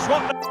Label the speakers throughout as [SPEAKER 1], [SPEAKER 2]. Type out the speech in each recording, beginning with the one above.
[SPEAKER 1] Swap.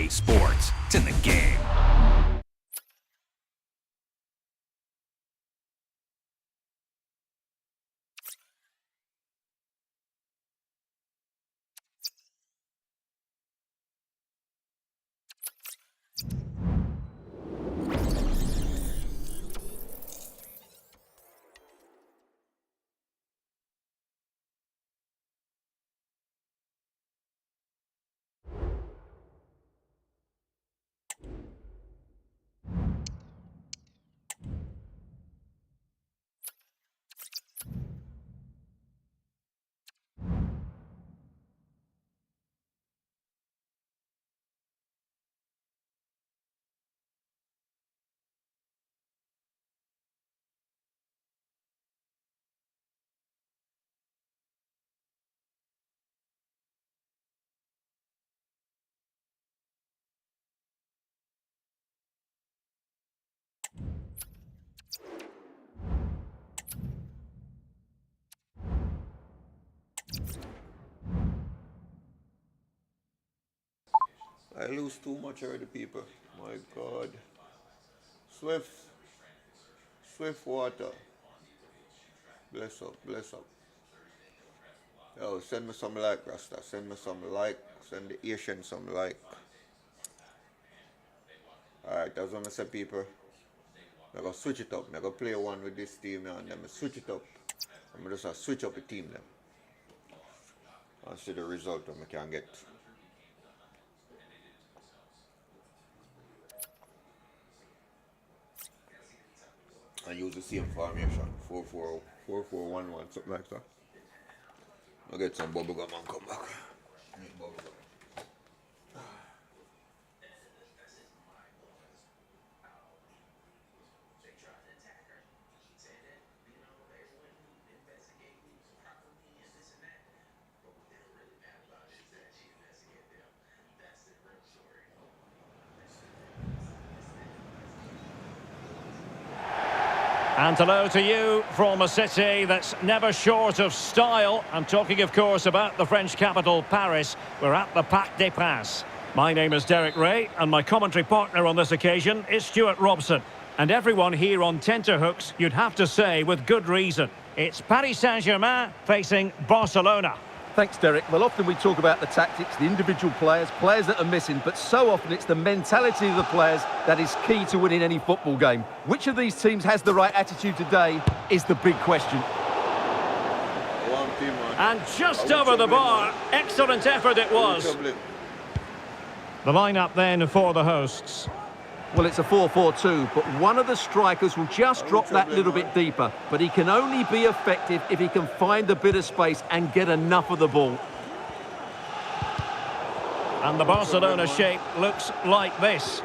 [SPEAKER 1] Sports. It's in the game.
[SPEAKER 2] I lose too much already, people. My God. Swift water. Bless up, bless up. Yo, send me some like, Rasta. Send me some like. Send the Asian some like. Alright, that's what I say, people. I'm going to switch it up. I'm going to play one with this team and then I switch it up. I'm going to just switch up the team then. And see the result I can get. And use the same formation. 4-4-1-1, something like that. I'll get some bubble gum and come back. Need bubble gum.
[SPEAKER 3] And hello to you from a city that's never short of style. I'm talking, of course, about the French capital, Paris. We're at the Parc des Princes. My name is Derek Ray, and my commentary partner on this occasion is Stuart Robson. And everyone here on tenterhooks, you'd have to say, with good reason. It's Paris Saint-Germain facing Barcelona.
[SPEAKER 4] Thanks, Derek. Well, often we talk about the tactics, the individual players that are missing, but so often it's the mentality of the players that is key to winning any football game. Which of these teams has the right attitude today is the big question.
[SPEAKER 3] And just over the bar, excellent effort it was. The lineup then for the hosts.
[SPEAKER 4] Well, it's a 4-4-2, but one of the strikers will just drop that little bit deeper. But he can only be effective if he can find a bit of space and get enough of the ball.
[SPEAKER 3] And the Barcelona shape looks like this.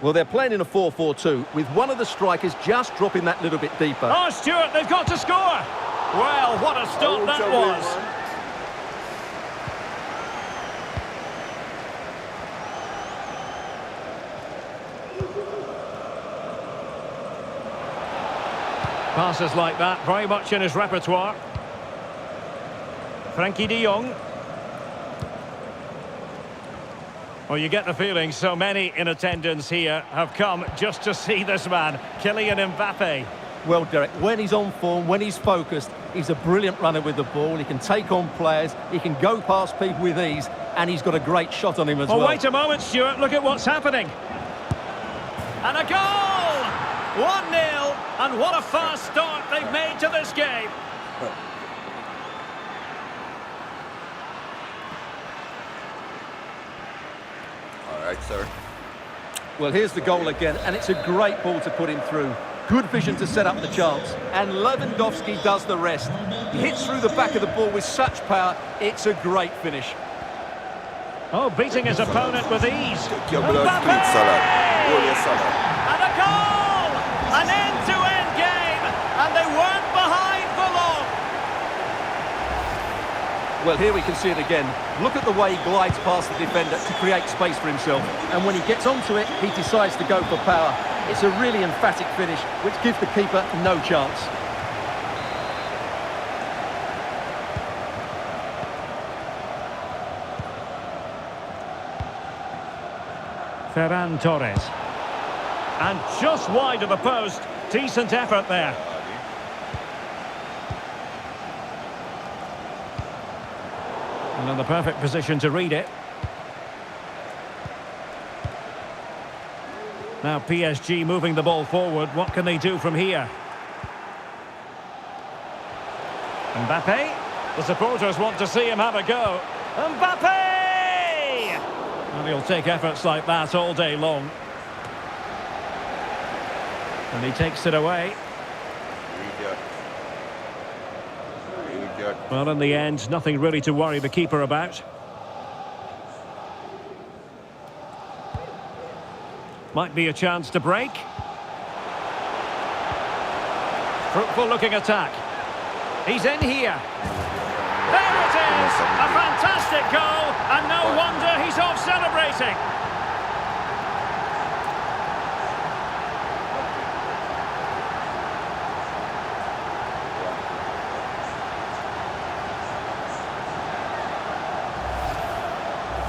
[SPEAKER 4] Well, they're playing in a 4-4-2 with one of the strikers just dropping that little bit deeper.
[SPEAKER 3] Oh, Stuart, they've got to score! Well, what a stop that was. Passes like that, very much in his repertoire. Frankie de Jong. Well, you get the feeling so many in attendance here have come just to see this man, Kylian Mbappe.
[SPEAKER 4] Well, Derek, when he's on form, when he's focused, he's a brilliant runner with the ball. He can take on players, he can go past people with ease, and he's got a great shot on him as well.
[SPEAKER 3] Oh, wait a moment, Stuart, look at what's happening. And a goal! 1-0, and what a fast start they've made to this game.
[SPEAKER 2] All right, sir.
[SPEAKER 4] Well, here's the goal again, and it's a great ball to put him through. Good vision to set up the chance, and Lewandowski does the rest. He hits through the back of the ball with such power, it's a great finish.
[SPEAKER 3] Oh, beating his opponent with ease.
[SPEAKER 2] Mbappe!
[SPEAKER 3] And a goal! An end-to-end game, and they weren't behind for long.
[SPEAKER 4] Well, here we can see it again. Look at the way he glides past the defender to create space for himself. And when he gets onto it, he decides to go for power. It's a really emphatic finish, which gives the keeper no chance.
[SPEAKER 3] Ferran Torres. And just wide of the post. Decent effort there. And in the perfect position to read it. Now PSG moving the ball forward. What can they do from here? Mbappe. The supporters want to see him have a go. Mbappe! And he'll take efforts like that all day long. And he takes it away. Well, in the end, nothing really to worry the keeper about. Might be a chance to break. Fruitful looking attack. He's in here. There it is! A fantastic goal, and no wonder he's off celebrating.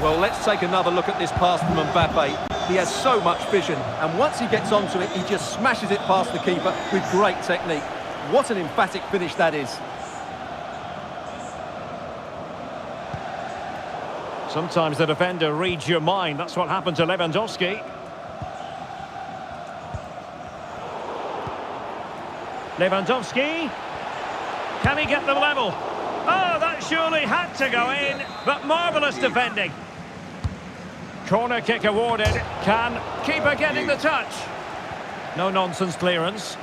[SPEAKER 4] Well, let's take another look at this pass from Mbappe. He has so much vision, and once he gets onto it, he just smashes it past the keeper with great technique. What an emphatic finish that is.
[SPEAKER 3] Sometimes the defender reads your mind. That's what happened to Lewandowski. Lewandowski. Can he get them level? Oh, that surely had to go in, but marvellous defending. Corner kick awarded. Can keeper getting the touch? No-nonsense clearance.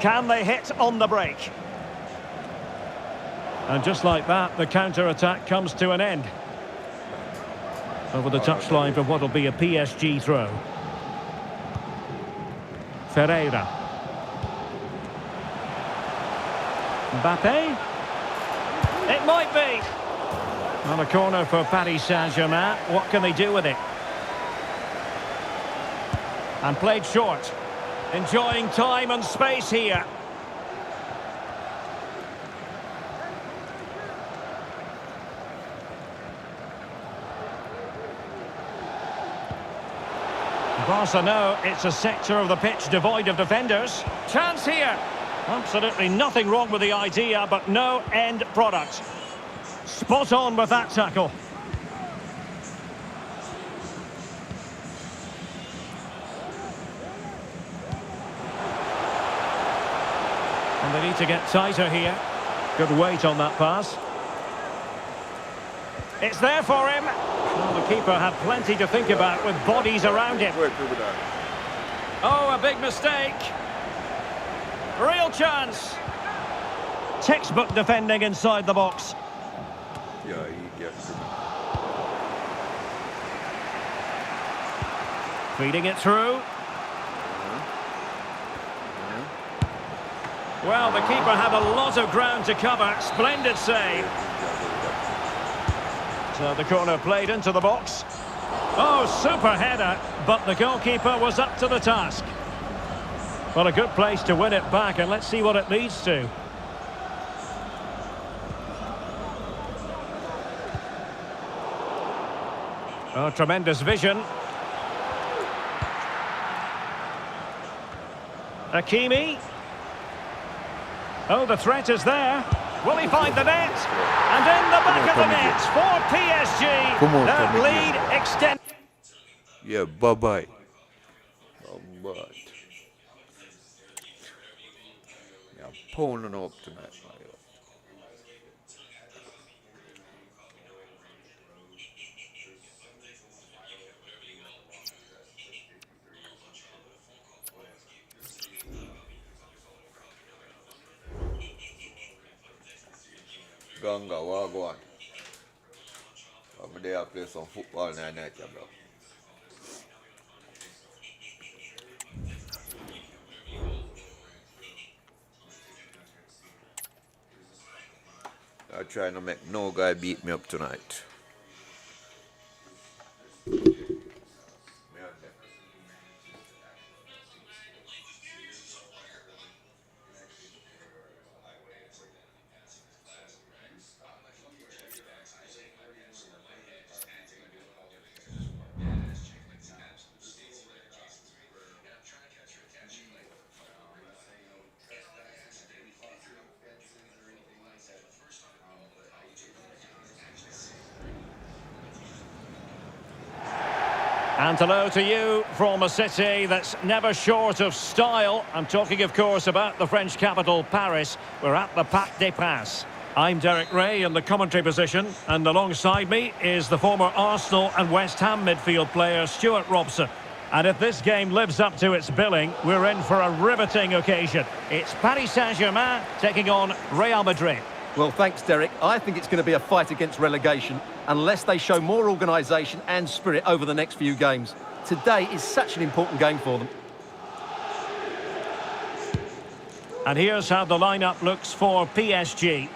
[SPEAKER 3] Can they hit on the break? And just like that, the counter-attack comes to an end. Over the touchline for what will be a PSG throw. Ferreira. Mbappe. It might be. On a corner for Paris Saint-Germain. What can they do with it? And played short. Enjoying time and space here. Barca know it's a sector of the pitch devoid of defenders. Chance here. Absolutely nothing wrong with the idea, but no end product. Spot on with that tackle. And they need to get tighter here. Good weight on that pass. It's there for him. Well, the keeper had plenty to think about with bodies around him. Oh, a big mistake. Real chance. Textbook defending inside the box.
[SPEAKER 2] Yeah, he gets it.
[SPEAKER 3] Feeding it through. Well, the keeper had a lot of ground to cover. Splendid save. So the corner played into the box. Oh, super header, but the goalkeeper was up to the task. Well, a good place to win it back, and let's see what it leads to. Oh, tremendous vision. Hakimi. Oh, the threat is there. Will he find the net? And in the back of the net for PSG.
[SPEAKER 2] Come on,
[SPEAKER 3] that
[SPEAKER 2] Tommy.
[SPEAKER 3] lead extended.
[SPEAKER 2] Yeah, bye-bye. Bye-bye. Yeah, pounding up tonight, man. Ganga, Wagwan. I'm there to play some football night, yeah, bro. I'm trying to make no guy beat me up tonight.
[SPEAKER 3] And hello to you from a city that's never short of style. I'm talking, of course, about the French capital, Paris. We're at the Parc des Princes. I'm Derek Ray in the commentary position, and alongside me is the former Arsenal and West Ham midfield player, Stuart Robson. And if this game lives up to its billing, we're in for a riveting occasion. It's Paris Saint-Germain taking on Real Madrid.
[SPEAKER 4] Well, thanks, Derek. I think it's going to be a fight against relegation unless they show more organisation and spirit over the next few games. Today is such an important game for them.
[SPEAKER 3] And here's how the lineup looks for PSG.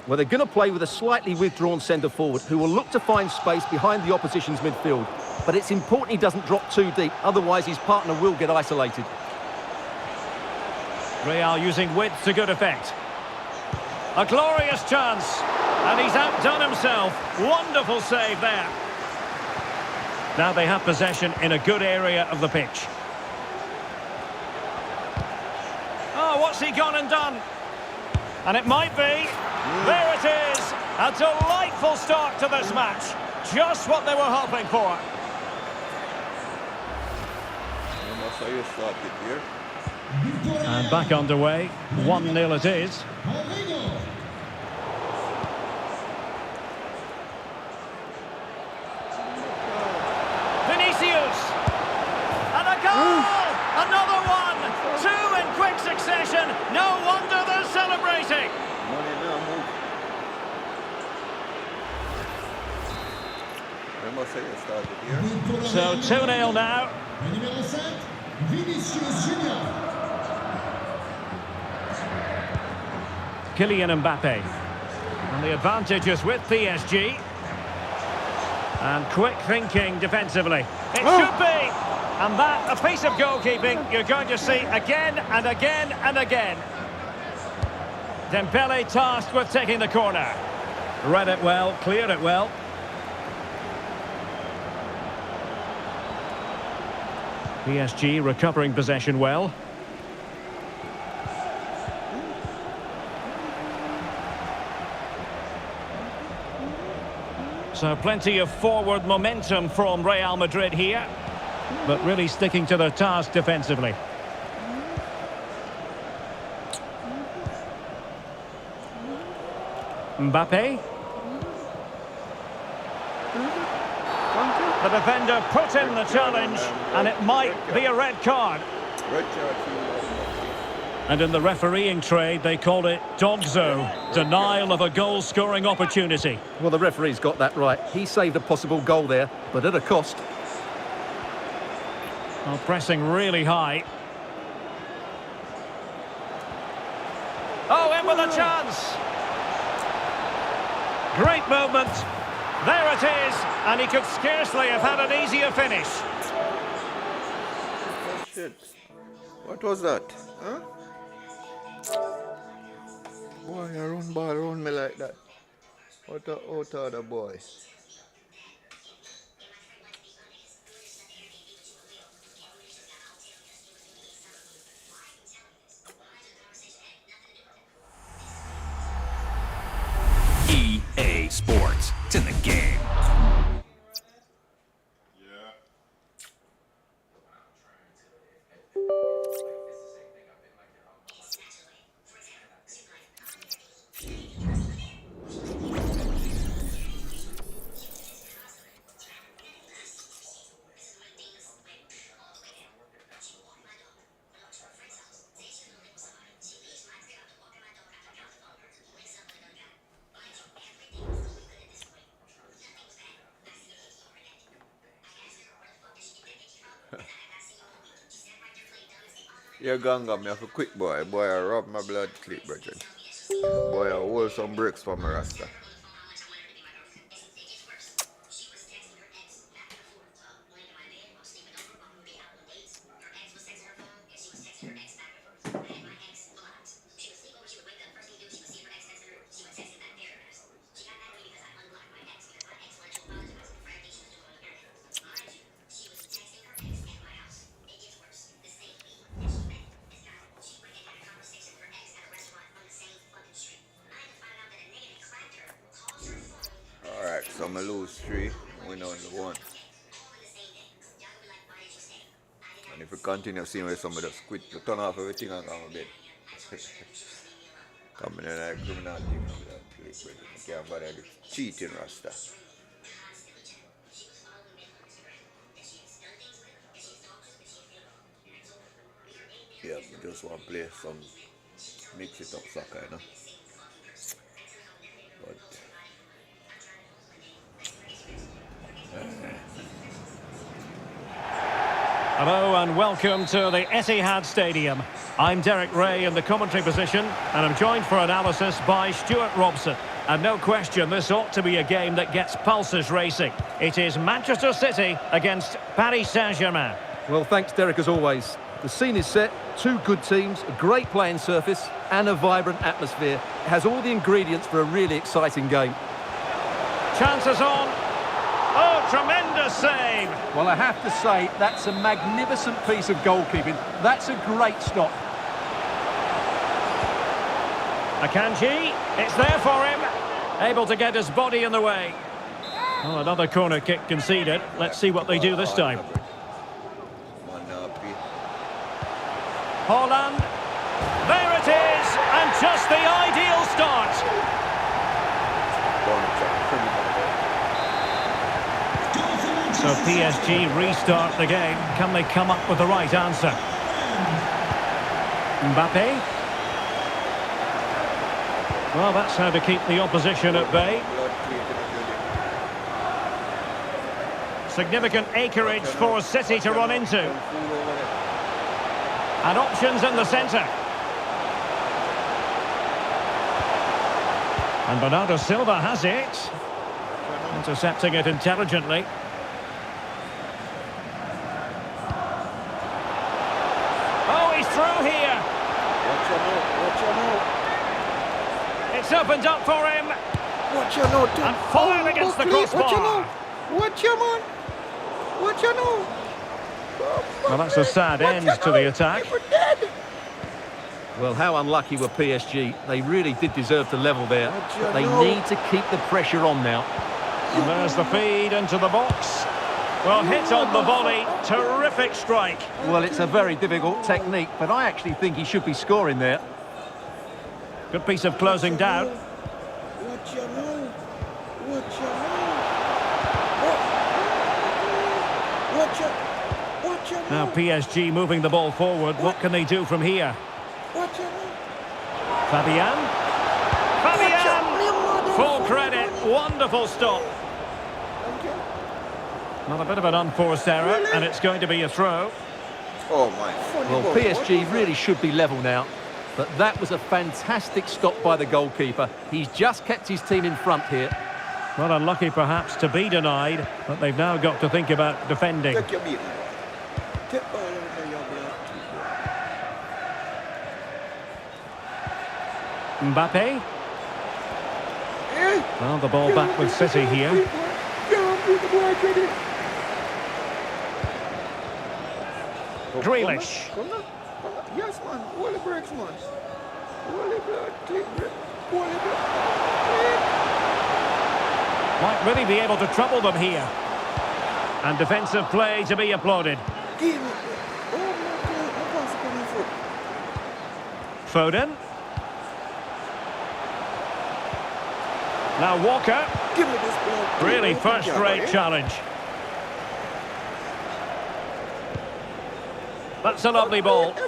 [SPEAKER 4] Well, they're going to play with a slightly withdrawn centre-forward who will look to find space behind the opposition's midfield. But it's important he doesn't drop too deep, otherwise his partner will get isolated.
[SPEAKER 3] Real using width to good effect. A glorious chance, and he's outdone himself. Wonderful save there. Now they have possession in a good area of the pitch. Oh, what's he gone and done? And it might be. There it is. A delightful start to this match. Just what they were hoping for.
[SPEAKER 2] That's how you start it here.
[SPEAKER 3] And back underway. 1-0 it is. Vinicius. And a goal! Another one! Two in quick succession. No wonder they're celebrating.
[SPEAKER 2] Money now, move. Remember, say you started here.
[SPEAKER 3] So 2-0 now.
[SPEAKER 5] Numéro 5, Vinicius Junior.
[SPEAKER 3] Kylian Mbappe. And the advantage is with PSG. And quick thinking defensively. It should be. And that, a piece of goalkeeping you're going to see again and again and again. Dembele tasked with taking the corner. Read it well, cleared it well. PSG recovering possession well. So plenty of forward momentum from Real Madrid here, but really sticking to their task defensively. Mbappe. The defender put in the challenge, and it might be a red card.
[SPEAKER 2] Red card.
[SPEAKER 3] And in the refereeing trade, they called it dogzo, denial of a goal-scoring opportunity.
[SPEAKER 4] Well, the referee's got that right. He saved a possible goal there, but at a cost.
[SPEAKER 3] Well, pressing really high. Oh, in with a chance. Great movement. There it is, and he could scarcely have had an easier finish.
[SPEAKER 2] Oh, shit. What was that? Huh? Boy, you run ball around me like that. What a out of the boy.
[SPEAKER 1] EA Sports. It's in the game.
[SPEAKER 2] Yeah, ganga, me have a quick boy. Boy, I rub my blood clip, brethren. Boy, I hold some bricks for my rasta. Alright, so I lose 3, win only 1. And if we continue seeing where somebody just quit, we turn off everything and go to bed. Coming in like criminal team, you can't bother the cheating Rasta. Yeah, we just want to play some mix it up soccer, you know. But
[SPEAKER 3] Hello and welcome to the Etihad Stadium. I'm Derek Ray in the commentary position, and I'm joined for analysis by Stuart Robson. And no question, this ought to be a game that gets pulses racing. It is Manchester City against Paris Saint-Germain.
[SPEAKER 4] Well, thanks, Derek, as always. The scene is set, two good teams, a great playing surface and a vibrant atmosphere. It has all the ingredients for a really exciting game.
[SPEAKER 3] Chances on. Oh, tremendous save.
[SPEAKER 6] Well, I have to say, that's a magnificent piece of goalkeeping. That's a great stop.
[SPEAKER 3] Akanji, it's there for him. Able to get his body in the way. Well, another corner kick conceded. Let's see what they do this time. Haaland. There it is, and just the ideal start. So PSG restart the game. Can they come up with the right answer? Mbappe. Well, that's how to keep the opposition at bay. Significant acreage for City to run into. And options in the centre. And Bernardo Silva has it. Intercepting it intelligently. Oh, he's through here. It's opened up for him.
[SPEAKER 2] Watch your note.
[SPEAKER 3] And fired against the crossbar.
[SPEAKER 2] Watch your man. Watch your note.
[SPEAKER 3] Well, that's a sad end to the attack.
[SPEAKER 4] Well, how unlucky were PSG? They really did deserve to level there. But they need to keep the pressure on now.
[SPEAKER 3] And there's the feed into the box. Well, hit on the volley. Terrific strike.
[SPEAKER 6] Well, it's a very difficult technique, but I actually think he should be scoring there.
[SPEAKER 3] Good piece of closing down.
[SPEAKER 2] Watch your note. Watch your note. Watch your note.
[SPEAKER 3] Now PSG moving the ball forward. What can they do from here? Fabian. Full credit. Wonderful stop. Well, a bit of an unforced error, and it's going to be a throw.
[SPEAKER 2] Oh my.
[SPEAKER 4] Well, PSG really should be level now. But that was a fantastic stop by the goalkeeper. He's just kept his team in front here.
[SPEAKER 3] Well, unlucky perhaps to be denied, but they've now got to think about defending.
[SPEAKER 2] Take your beat, man. Take all over your blood.
[SPEAKER 3] Mbappe. Well, the ball back with City here. Grealish.
[SPEAKER 2] Yes, man. Holy breaks, man. Holy blood. Click break. Holy blood.
[SPEAKER 3] Might really be able to trouble them here. And defensive play to be applauded.
[SPEAKER 2] Give me. Oh my God. I pass it on your foot.
[SPEAKER 3] Foden. Now Walker.
[SPEAKER 2] Give me this blood.
[SPEAKER 3] Really first-rate challenge. That's a lovely ball. De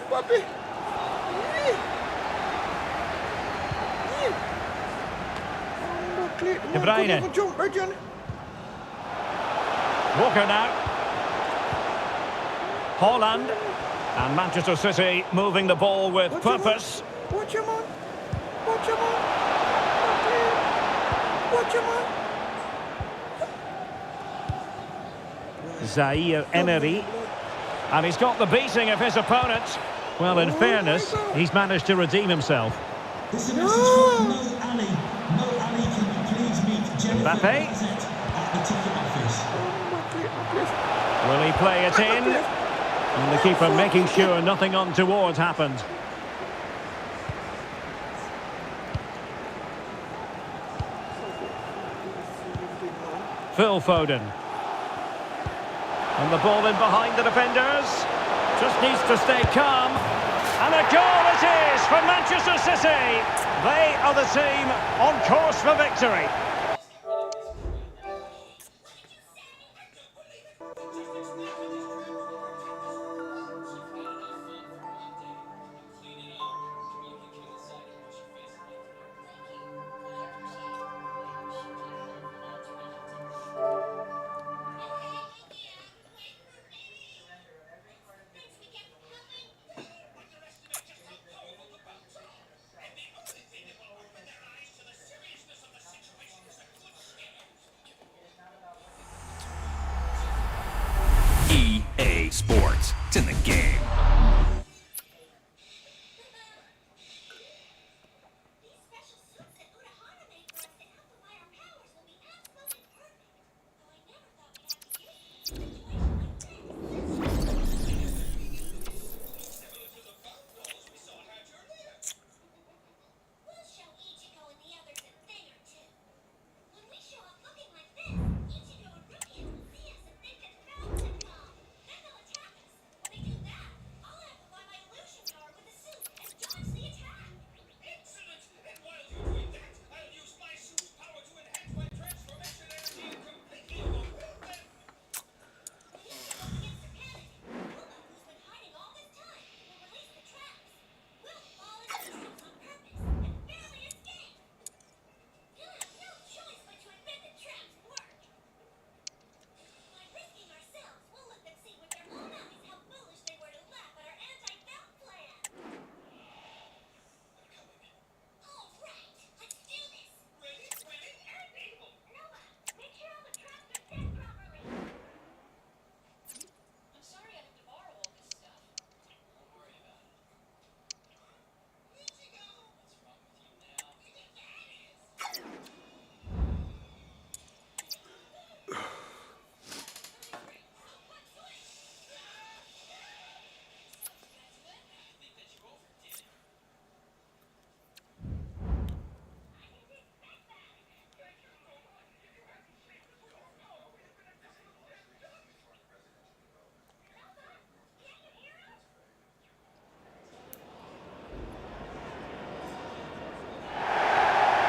[SPEAKER 3] Bruyne. Walker now. Haaland. And Manchester City moving the ball with purpose.
[SPEAKER 2] Watch your man. Watch your man. Watch your man.
[SPEAKER 3] Zaire Emery. And he's got the beating of his opponent. Well, in fairness, he's managed to redeem himself.
[SPEAKER 5] This is a message from Mo Ali. Mo Ali, can you please meet Jennifer
[SPEAKER 3] Mbappe.
[SPEAKER 5] Lacazette at the ticket office?
[SPEAKER 3] Will he play it in? And the keeper making sure nothing untoward happened. Phil Foden. And the ball in behind the defenders. Just needs to stay calm. And a goal it is for Manchester City. They are the team on course for victory.
[SPEAKER 1] EA Sports. It's in the game.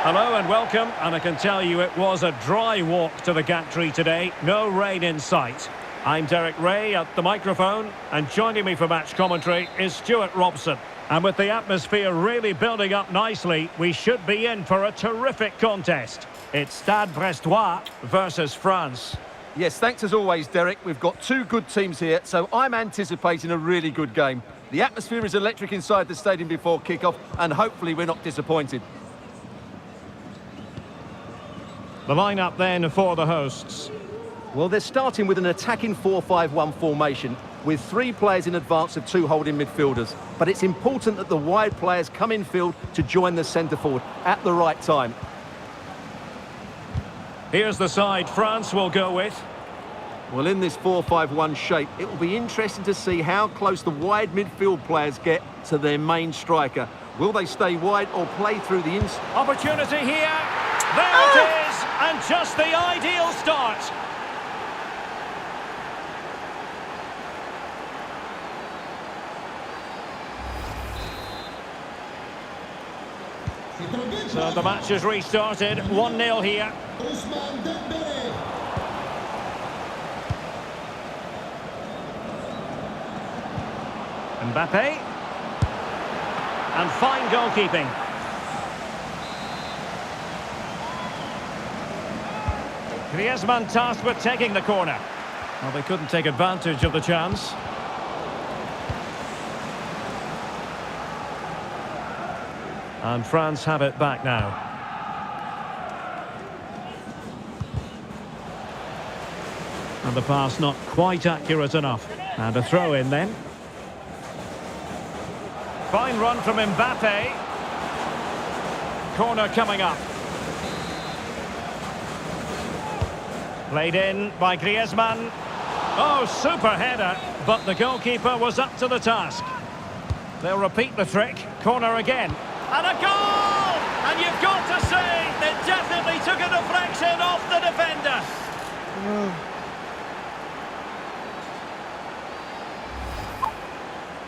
[SPEAKER 3] Hello and welcome, and I can tell you it was a dry walk to the gantry today. No rain in sight. I'm Derek Ray at the microphone, and joining me for match commentary is Stuart Robson. And with the atmosphere really building up nicely, we should be in for a terrific contest. It's Stade Brestois versus France.
[SPEAKER 4] Yes, thanks as always, Derek. We've got two good teams here, so I'm anticipating a really good game. The atmosphere is electric inside the stadium before kick-off, and hopefully we're not disappointed.
[SPEAKER 3] The lineup then for the hosts.
[SPEAKER 4] Well, they're starting with an attacking 4-5-1 formation with three players in advance of two holding midfielders. But it's important that the wide players come in field to join the centre forward at the right time.
[SPEAKER 3] Here's the side France will go with.
[SPEAKER 4] Well, in this 4-5-1 shape, it will be interesting to see how close the wide midfield players get to their main striker. Will they stay wide or play through the inside?
[SPEAKER 3] Opportunity here. There it is, and just the ideal start. So the match has restarted, 1-0 here.
[SPEAKER 5] Ousmane Dembélé.
[SPEAKER 3] Mbappe. And fine goalkeeping. Griezmann tasked with taking the corner. Well, they couldn't take advantage of the chance. And France have it back now. And the pass not quite accurate enough. And a throw in then. Fine run from Mbappe. Corner coming up. Played in by Griezmann. Oh, super header, but the goalkeeper was up to the task. They'll repeat the trick. Corner again. And a goal! And you've got to say, it definitely took a deflection off the defender.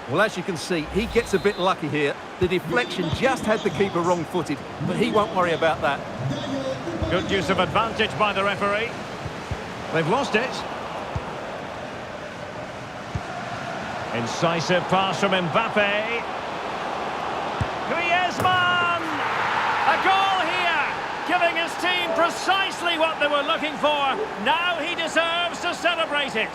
[SPEAKER 4] Well, as you can see, he gets a bit lucky here. The deflection just had the keeper wrong-footed, but he won't worry about that.
[SPEAKER 3] Good use of advantage by the referee. They've lost it. Incisive pass from Mbappe. Griezmann! A goal here, giving his team precisely what they were looking for. Now he deserves to celebrate it.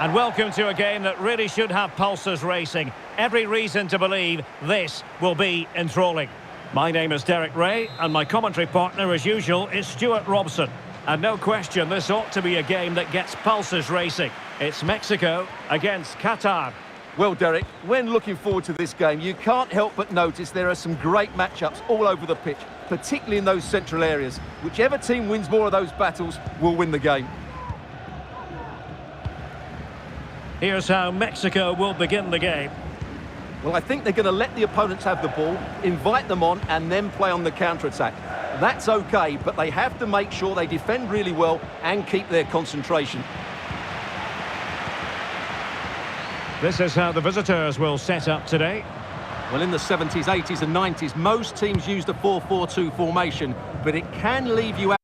[SPEAKER 3] And welcome to a game that really should have pulses racing. Every reason to believe this will be enthralling. My name is Derek Ray, and my commentary partner, as usual, is Stuart Robson. And no question, this ought to be a game that gets pulses racing. It's Mexico against Qatar.
[SPEAKER 4] Well, Derek, when looking forward to this game, you can't help but notice there are some great matchups all over the pitch, particularly in those central areas. Whichever team wins more of those battles will win the game.
[SPEAKER 3] Here's how Mexico will begin the game.
[SPEAKER 4] Well, I think they're going to let the opponents have the ball, invite them on, and then play on the counter-attack. That's okay, but they have to make sure they defend really well and keep their concentration.
[SPEAKER 3] This is how the visitors will set up today.
[SPEAKER 6] Well, in the 70s, 80s and 90s, most teams used a 4-4-2 formation, but it can leave you out.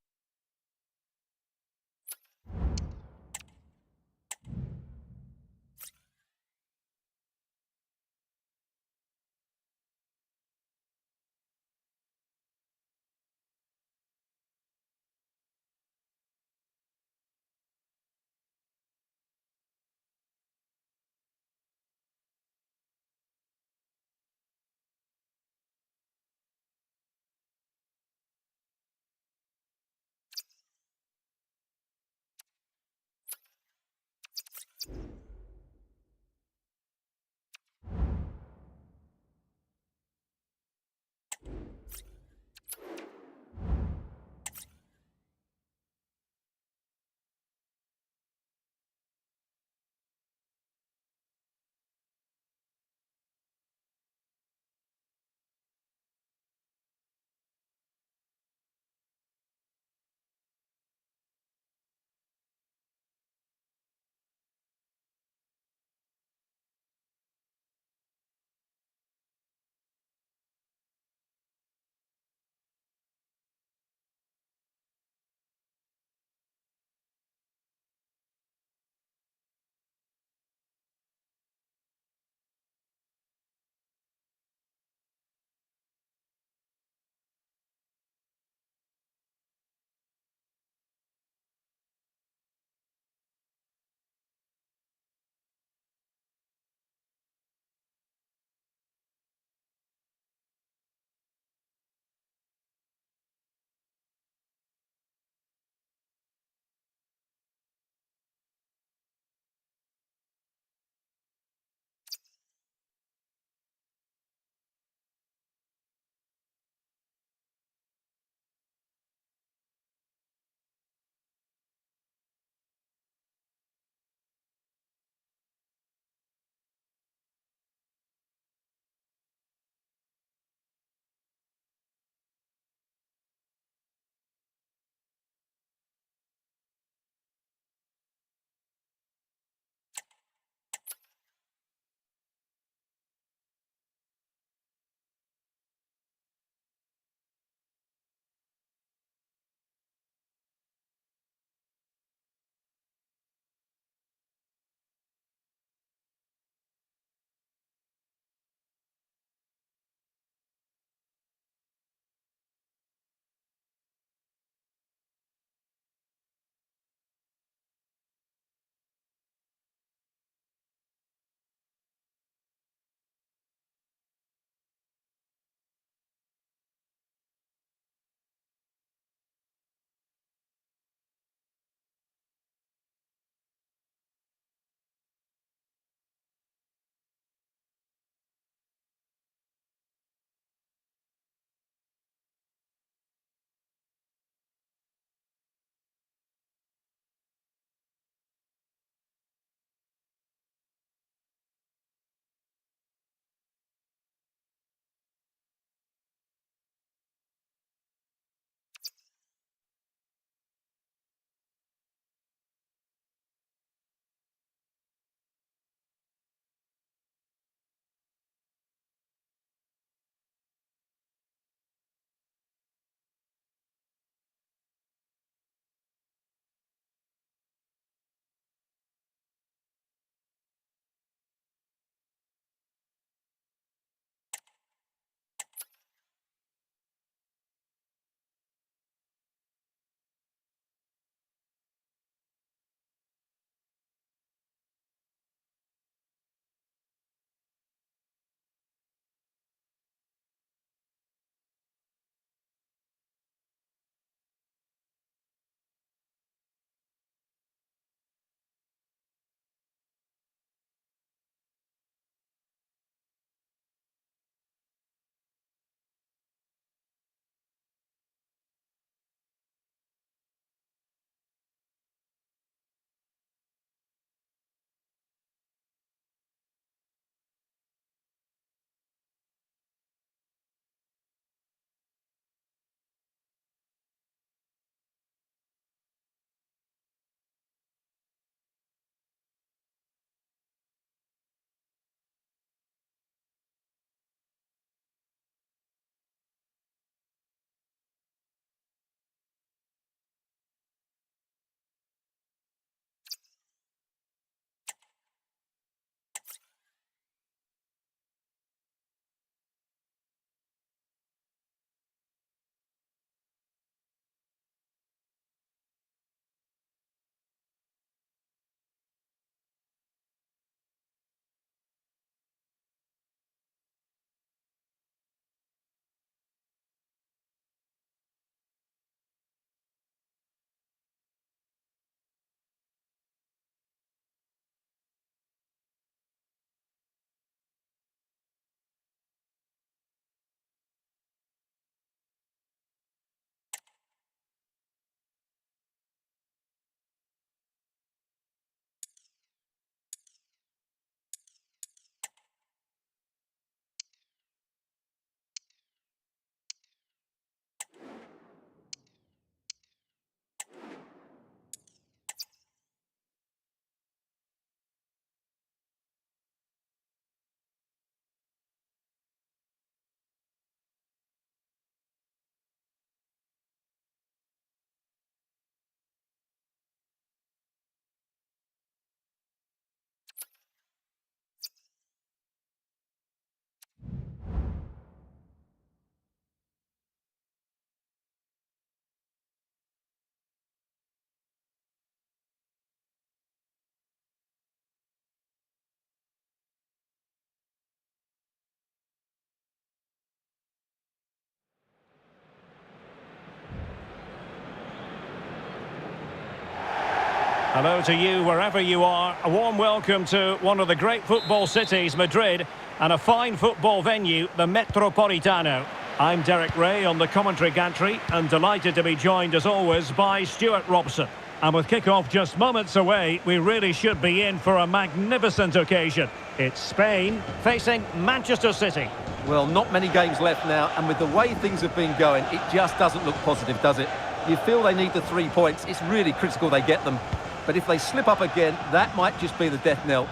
[SPEAKER 3] Hello to you wherever you are. A warm welcome to one of the great football cities, Madrid, and a fine football venue, the Metropolitano. I'm Derek Ray on the commentary gantry and delighted to be joined as always by Stuart Robson. And with kick-off just moments away, we really should be in for a magnificent occasion. It's Spain facing Manchester City.
[SPEAKER 4] Well, not many games left now, and with the way things have been going, it just doesn't look positive, does it? You feel they need the 3 points. It's really critical they get them. But if they slip up again, that might just be the death knell.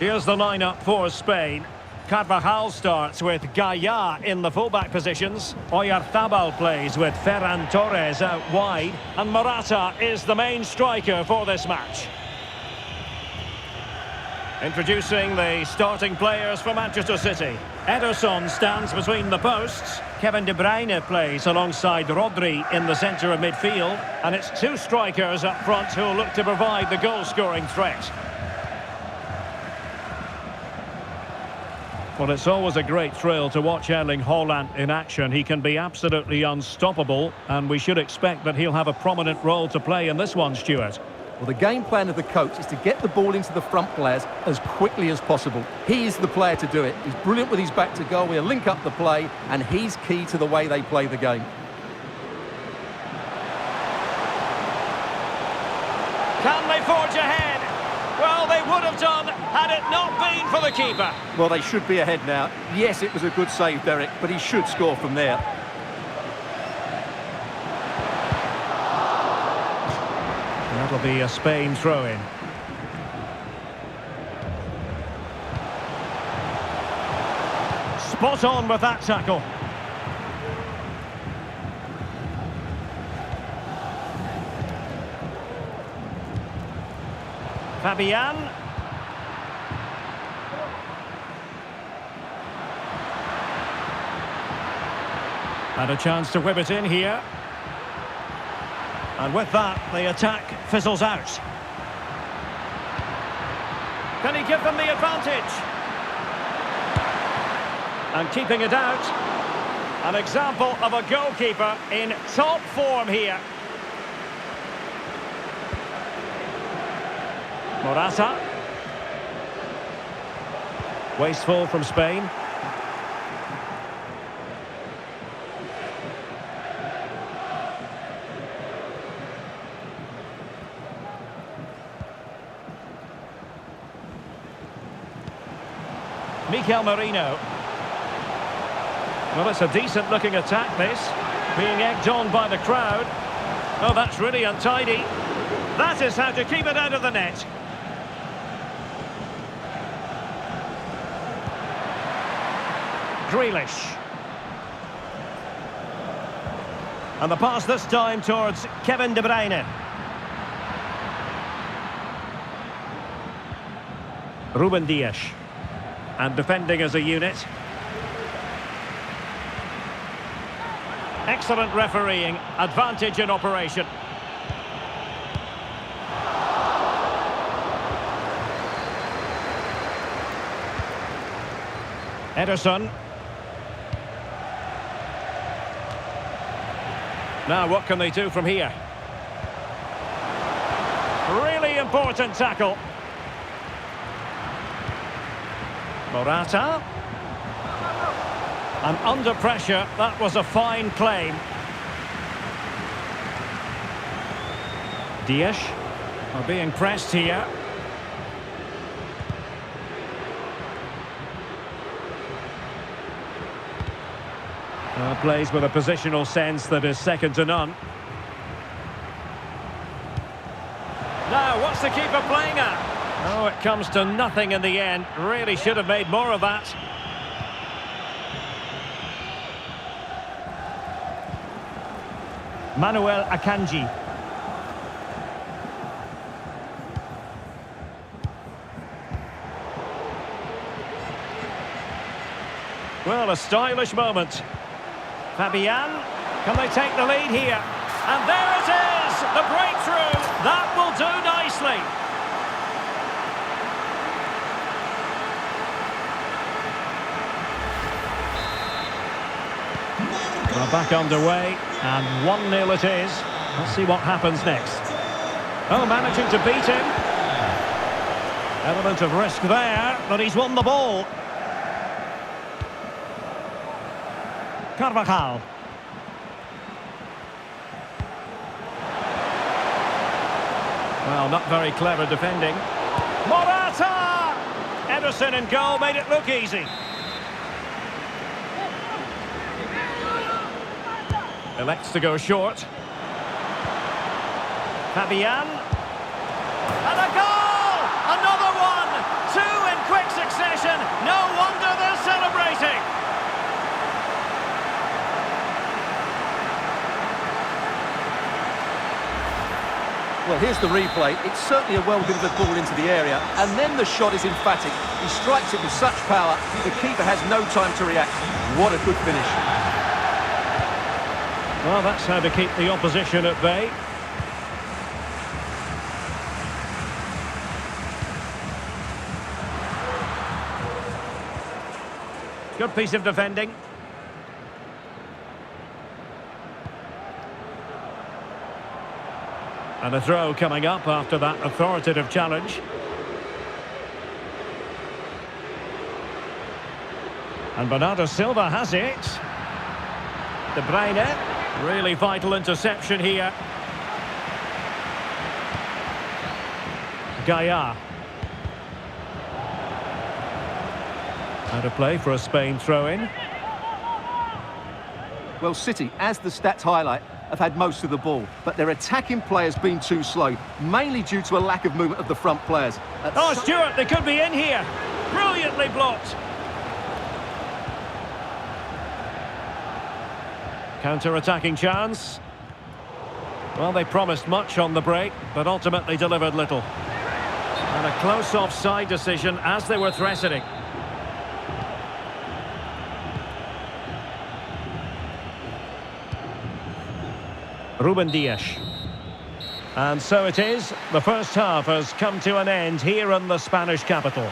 [SPEAKER 3] Here's the lineup for Spain. Carvajal starts with Gaya in the fullback positions. Oyarzabal plays with Ferran Torres out wide. And Morata is the main striker for this match. Introducing the starting players for Manchester City. Ederson stands between the posts. Kevin De Bruyne plays alongside Rodri in the centre of midfield. And it's 2 strikers up front who'll look to provide the goal-scoring threat. Well, it's always a great thrill to watch Erling Haaland in action. He can be absolutely unstoppable, and we should expect that he'll have a prominent role to play in this one, Stuart.
[SPEAKER 4] Well, the game plan of the coach is to get the ball into the front players as quickly as possible. He's the player to do it. He's brilliant with his back to goal. He'll link up the play, and he's key to the way they play the game.
[SPEAKER 3] Can they forge ahead? Well, they would have done had it not been for the keeper.
[SPEAKER 4] Well, they should be ahead now. Yes, it was a good save, Derek, but he should score from there.
[SPEAKER 3] That'll be a Spain throw-in. Spot on with that tackle. Fabian. And a chance to whip it in here. And with that, the attack fizzles out. Can he give them the advantage? And keeping it out. An example of a goalkeeper in top form here. Morata. Wasteful from Spain. Mikel Merino. Well, it's a decent-looking attack, this. Being egged on by the crowd. Oh, that's really untidy. That is how to keep it out of the net. Grealish. And the pass this time towards Kevin De Bruyne. Ruben Dias. And defending as a unit. Excellent refereeing. Advantage in operation. Ederson. Now what can they do from here? Really important tackle. Morata. And under pressure, that was a fine claim. Dias are being pressed here. Plays with a positional sense that is second to none. Now, what's the keeper playing at? Oh, it comes to nothing in the end. Really should have made more of that. Manuel Akanji. Well, a stylish moment. Fabian, can they take the lead here? And there it is, the breakthrough. That will do nicely. Well, back underway, and 1-0 it is. Let's see what happens next. Oh, managing to beat him. Element of risk there, but he's won the ball. Carvajal. Well, not very clever defending. Morata! Ederson in goal made it look easy. Elects to go short. Fabian. And a goal! Another one! Two in quick succession. No wonder they're celebrating.
[SPEAKER 4] Well, here's the replay. It's certainly a well-delivered ball into the area, and then the shot is emphatic. He strikes it with such power, the keeper has no time to react. What a good finish.
[SPEAKER 3] Well, that's how to keep the opposition at bay. Good piece of defending. And a throw coming up after that authoritative challenge. And Bernardo Silva has it. De Bruyne, really vital interception here. Gaia. Out of play for a Spain throw-in.
[SPEAKER 4] Well, City, as the stats highlight, have had most of the ball, but their attacking players been too slow, mainly due to a lack of movement of the front players.
[SPEAKER 3] Oh, Stuart, they could be in here. Brilliantly blocked. Counter-attacking chance. Well, they promised much on the break, but ultimately delivered little. And a close offside decision as they were threatening. Ruben Dias. And so it is. The first half has come to an end here in the Spanish capital.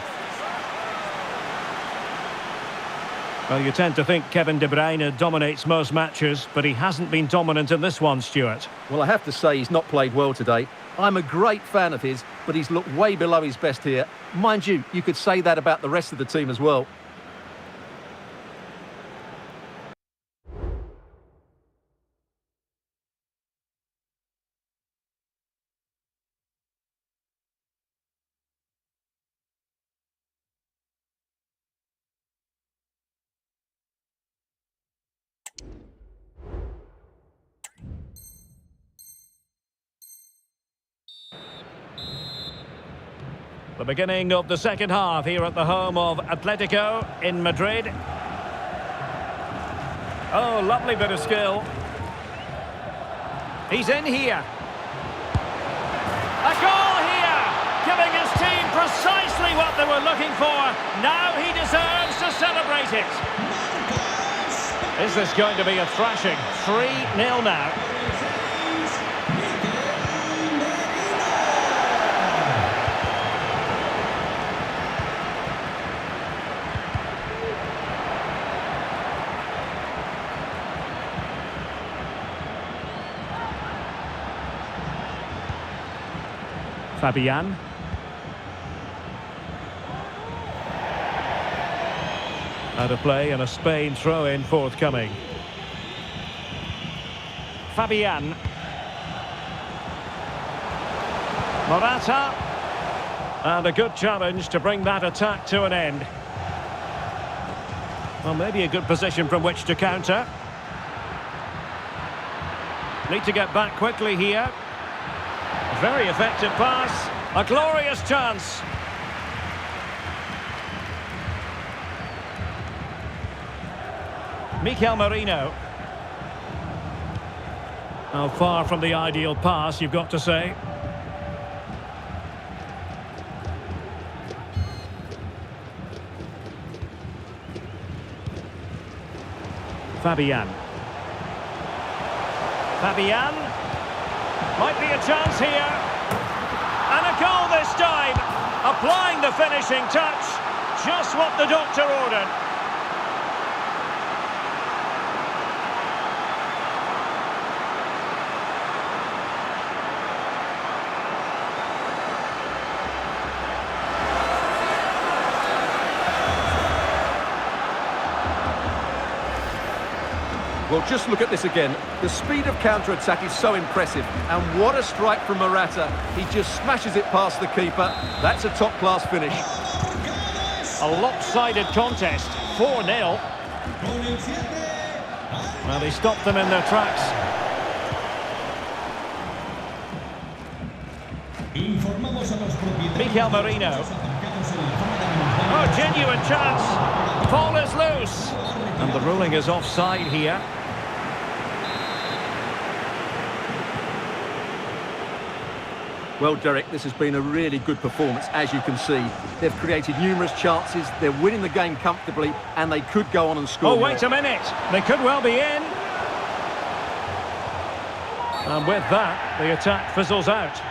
[SPEAKER 3] Well, you tend to think Kevin De Bruyne dominates most matches, but he hasn't been dominant in this one, Stuart.
[SPEAKER 4] Well, I have to say he's not played well today. I'm a great fan of his, but he's looked way below his best here. Mind you, you could say that about the rest of the team as well.
[SPEAKER 3] The beginning of the second half here at the home of Atletico in Madrid. Oh, lovely bit of skill. He's in here. A goal here, giving his team precisely what they were looking for. Now he deserves to celebrate it. Is this going to be a thrashing? 3-0 now. Fabian. Out of play and a Spain throw-in forthcoming. Fabian. Morata. And a good challenge to bring that attack to an end. Well, maybe a good position from which to counter. Need to get back quickly here. Very effective pass. A glorious chance. Mikel Merino. Now, far from the ideal pass, you've got to say. Fabian. Fabian. Might be a chance here. And a goal this time. Applying the finishing touch. Just what the doctor ordered.
[SPEAKER 4] Well, just look at this again. The speed of counter-attack is so impressive. And what a strike from Morata. He just smashes it past the keeper. That's a top-class finish.
[SPEAKER 3] A lopsided contest, 4-0. Well, he stopped them in their tracks. Mikel Merino. Oh, genuine chance. Ball is loose. And the ruling is offside here.
[SPEAKER 4] Well, Derek, this has been a really good performance, as you can see. They've created numerous chances, they're winning the game comfortably, and they could go on and score
[SPEAKER 3] Oh,
[SPEAKER 4] more.
[SPEAKER 3] wait a minute. They could well be in. And with that, the attack fizzles out.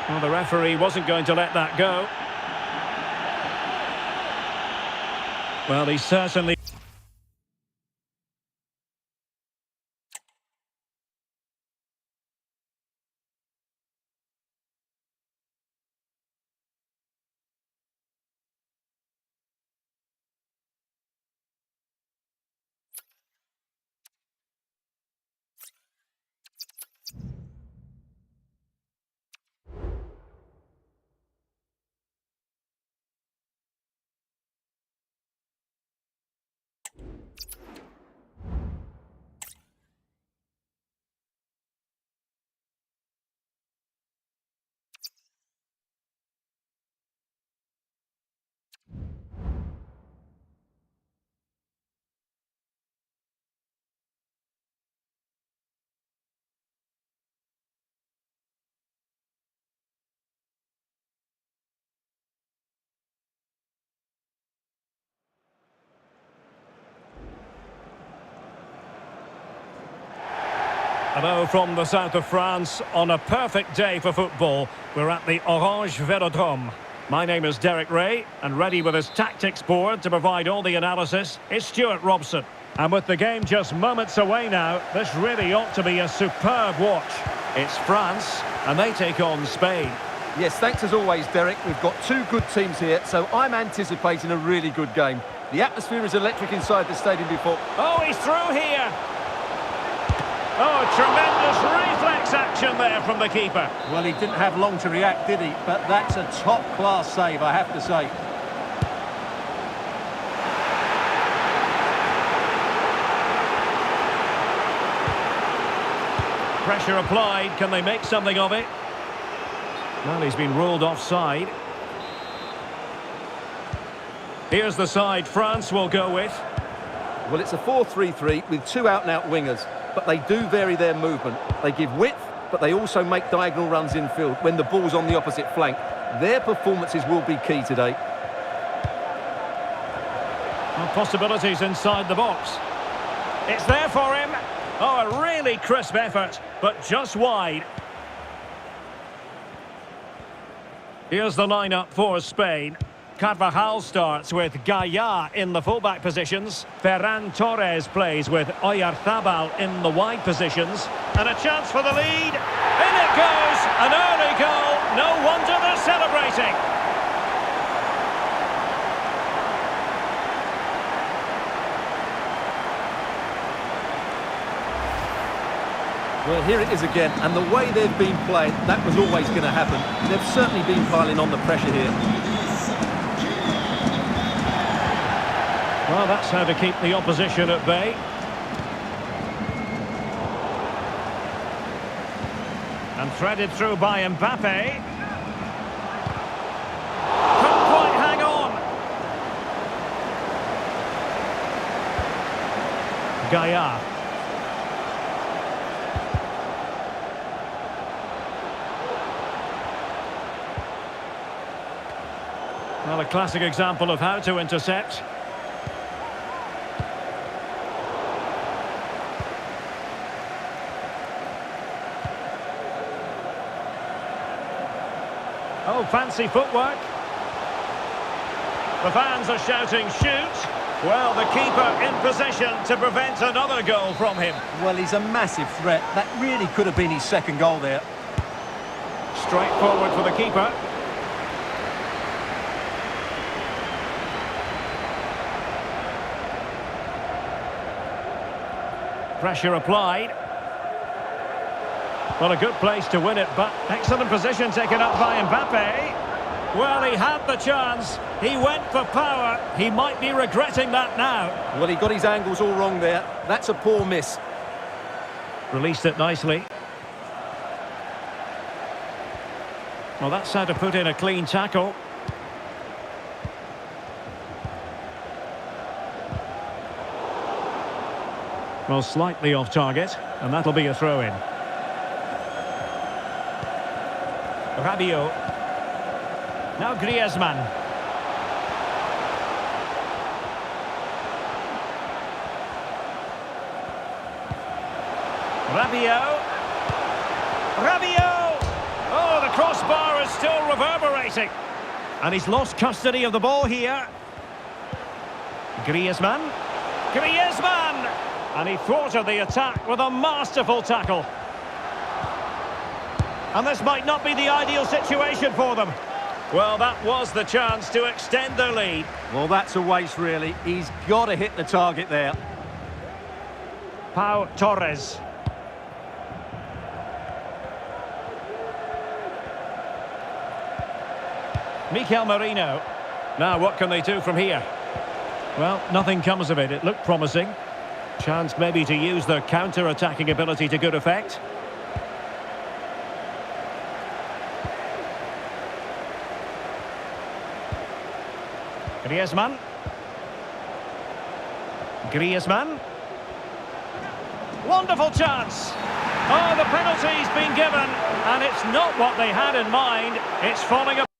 [SPEAKER 3] Well, the referee wasn't going to let that go. Well, he certainly... Hello from the south of France on a perfect day for football. We're at the Orange Velodrome. My name is Derek Ray, and ready with his tactics board to provide all the analysis is Stuart Robson. And with the game just moments away now, this really ought to be a superb watch. It's France, and they take on Spain.
[SPEAKER 4] Yes, thanks as always, Derek. We've got two good teams here, so I'm anticipating a really good game. The atmosphere is electric inside the stadium before...
[SPEAKER 3] Oh, he's through here! Oh, tremendous reflex action there from the keeper.
[SPEAKER 6] Well, he didn't have long to react, did he? But that's a top-class save, I have to say.
[SPEAKER 3] Pressure applied. Can they make something of it? Well, he's been ruled offside. Here's the side France will go with.
[SPEAKER 4] Well, it's a 4-3-3 with two out-and-out wingers, but they do vary their movement. They give width, but they also make diagonal runs infield when the ball's on the opposite flank. Their performances will be key today.
[SPEAKER 3] Well, possibilities inside the box. It's there for him. Oh, a really crisp effort, but just wide. Here's the lineup for Spain. Carvajal starts with Gaya in the fullback positions. Ferran Torres plays with Oyarzabal in the wide positions. And a chance for the lead. In it goes! An early goal. No wonder they're celebrating.
[SPEAKER 4] Well, here it is again, and the way they've been playing, that was always going to happen. They've certainly been piling on the pressure here.
[SPEAKER 3] Well, that's how to keep the opposition at bay. And threaded through by Mbappe. Couldn't quite hang on. Gaya. Well, a classic example of how to intercept. Oh, fancy footwork. The fans are shouting, shoot. Well, the keeper in position to prevent another goal from him.
[SPEAKER 6] Well, he's a massive threat. That really could have been his second goal there.
[SPEAKER 3] Straightforward for the keeper. Pressure applied. Well, a good place to win it, but excellent position taken up by Mbappe. Well, he had the chance. He went for power. He might be regretting that now.
[SPEAKER 6] Well, he got his angles all wrong there. That's a poor miss.
[SPEAKER 3] Released it nicely. Well, that's how to put in a clean tackle. Well, slightly off target, and that'll be a throw-in. Rabiot. Now Griezmann. Rabiot. Rabiot! Oh, the crossbar is still reverberating. And he's lost custody of the ball here. Griezmann. Griezmann! And he thwarted the attack with a masterful tackle. And this might not be the ideal situation for them. Well, that was the chance to extend their lead.
[SPEAKER 6] Well, that's a waste, really. He's got to hit the target there.
[SPEAKER 3] Pau Torres. Mikel Merino. Now, what can they do from here? Well, nothing comes of it. It looked promising. Chance maybe to use their counter-attacking ability to good effect. Griezmann. Griezmann. Wonderful chance. Oh, the penalty's been given, and it's not what they had in mind. It's falling apart.